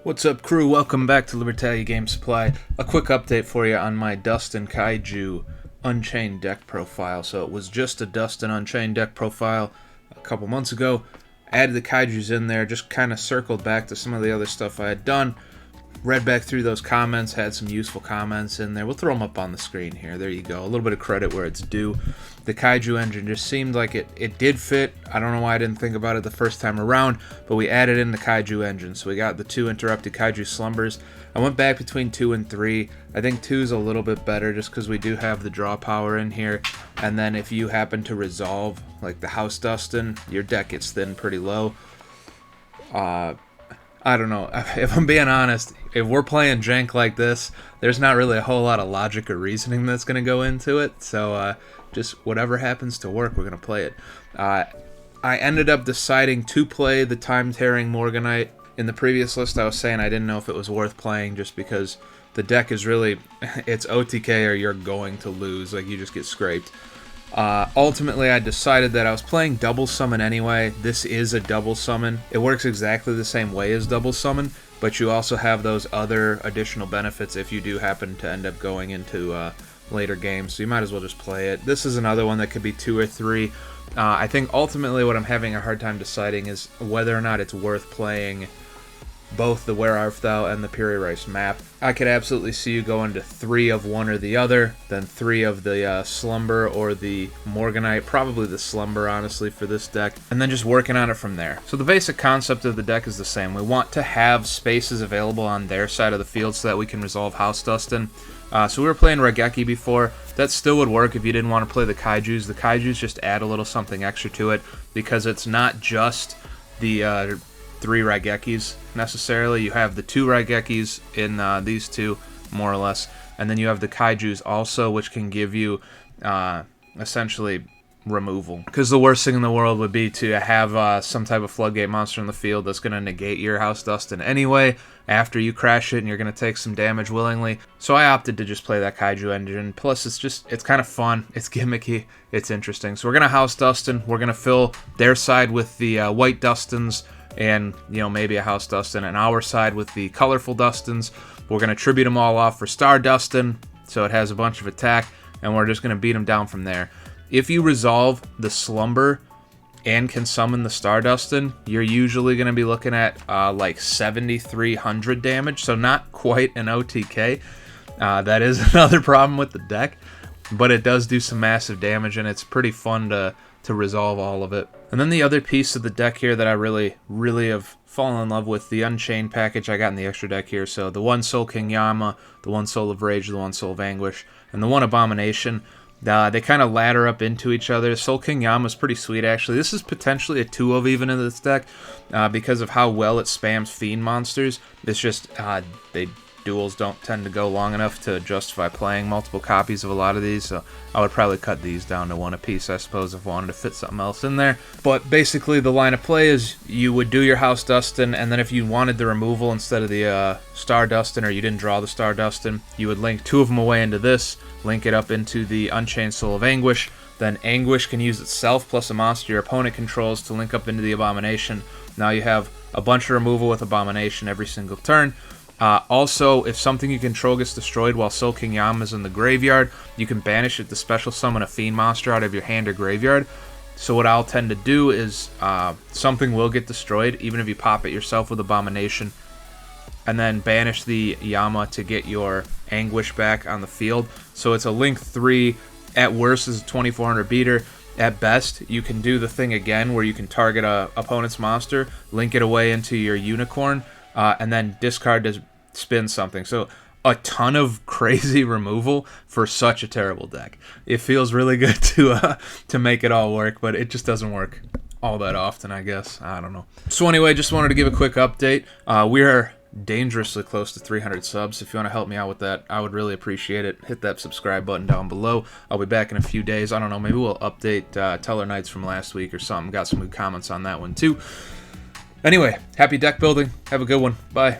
What's up, crew? Welcome back to Libertalia Game Supply. A quick update for you on my Duston Kaiju Unchained deck profile. So it was just a Duston Unchained deck profile a couple months ago. Added the Kaijus in there, just kind of circled back to some of the other stuff I had done. Read back through those comments, had some useful comments in there. We'll throw them up on the screen here. There you go. A little bit of credit where it's due. The Kaiju engine just seemed like it did fit. I don't know why I didn't think about it the first time around, but we added in the Kaiju engine. So we got the 2 interrupted Kaiju slumbers. I went back between 2 and 3. I think 2 is a little bit better just because we do have the draw power in here. And then if you happen to resolve, like the House Dustin, your deck gets thin pretty low. I don't know. If I'm being honest, if we're playing jank like this, there's not really a whole lot of logic or reasoning that's going to go into it. So just whatever happens to work, we're going to play it. I ended up deciding to play the time-tearing Morganite. In the previous list, I was saying I didn't know if it was worth playing just because the deck is really, it's OTK or you're going to lose. Like, you just get scraped. Ultimately, I decided that I was playing double summon anyway. This is a double summon. It works exactly the same way as double summon, but you also have those other additional benefits if you do happen to end up going into later games, so you might as well just play it. This is another one that could be 2 or 3. I think ultimately what I'm having a hard time deciding is whether or not it's worth playing both the Where Art Thou and the Piri Rice map. I could absolutely see you going to 3 of one or the other, then 3 of the Slumber or the Morganite, probably the Slumber, honestly, for this deck, and then just working on it from there. So the basic concept of the deck is the same. We want to have spaces available on their side of the field so that we can resolve House Dustin. So we were playing Raigeki before. That still would work if you didn't want to play the Kaijus. The Kaijus just add a little something extra to it because it's not just the 3 Raigekis necessarily. You have the 2 Raigekis in these two, more or less, and then you have the Kaijus also, which can give you essentially removal. Because the worst thing in the world would be to have some type of floodgate monster in the field that's going to negate your House Dustin anyway after you crash it, and you're going to take some damage willingly. So I opted to just play that Kaiju engine. Plus, it's kind of fun. It's gimmicky. It's interesting. So we're going to House Dustin. We're going to fill their side with the white Dustins, and, you know, maybe a House Dustin, and our side with the colorful Dustins. We're going to tribute them all off for Star Dustin, so it has a bunch of attack, and we're just going to beat them down from there. If you resolve the Slumber and can summon the Star Dustin, you're usually going to be looking at like 7,300 damage, so not quite an OTK. That is another problem with the deck, but it does do some massive damage, and it's pretty fun to resolve all of it. And then the other piece of the deck here that I really have fallen in love with, the Unchained package I got in the extra deck here. So the 1 Soul King Yama, the 1 Soul of Rage, the 1 Soul of Anguish, and the 1 Abomination. They kind of ladder up into each other. Soul King Yama is pretty sweet, actually. This is potentially a 2 of even in this deck because of how well it spams Fiend monsters. It's just duels don't tend to go long enough to justify playing multiple copies of a lot of these, so I would probably cut these down to 1 apiece, I suppose, if I wanted to fit something else in there. But basically, the line of play is you would do your House Dustin, and then if you wanted the removal instead of the Star Dustin, or you didn't draw the Star Dustin, you would link 2 of them away into this, link it up into the Unchained Soul of Anguish. Then Anguish can use itself plus a monster your opponent controls to link up into the Abomination. Now you have a bunch of removal with Abomination every single turn. Also, if something you control gets destroyed while Soul King Yama is in the graveyard, you can banish it to special summon a Fiend monster out of your hand or graveyard. So what I'll tend to do is something will get destroyed, even if you pop it yourself with Abomination, and then banish the Yama to get your Anguish back on the field. So it's a link 3, at worst is a 2400 beater. At best, you can do the thing again where you can target a opponent's monster, link it away into your Unicorn, and then discard to spin something. So a ton of crazy removal for such a terrible deck. It feels really good to make it all work, but it just doesn't work all that often, I guess. I don't know. So anyway, just wanted to give a quick update. We are dangerously close to 300 subs. If you want to help me out with that, I would really appreciate it. Hit that subscribe button down below. I'll be back in a few days. I don't know, maybe we'll update Teller Knights from last week or something. Got some good comments on that one too. Anyway, happy deck building. Have a good one. Bye.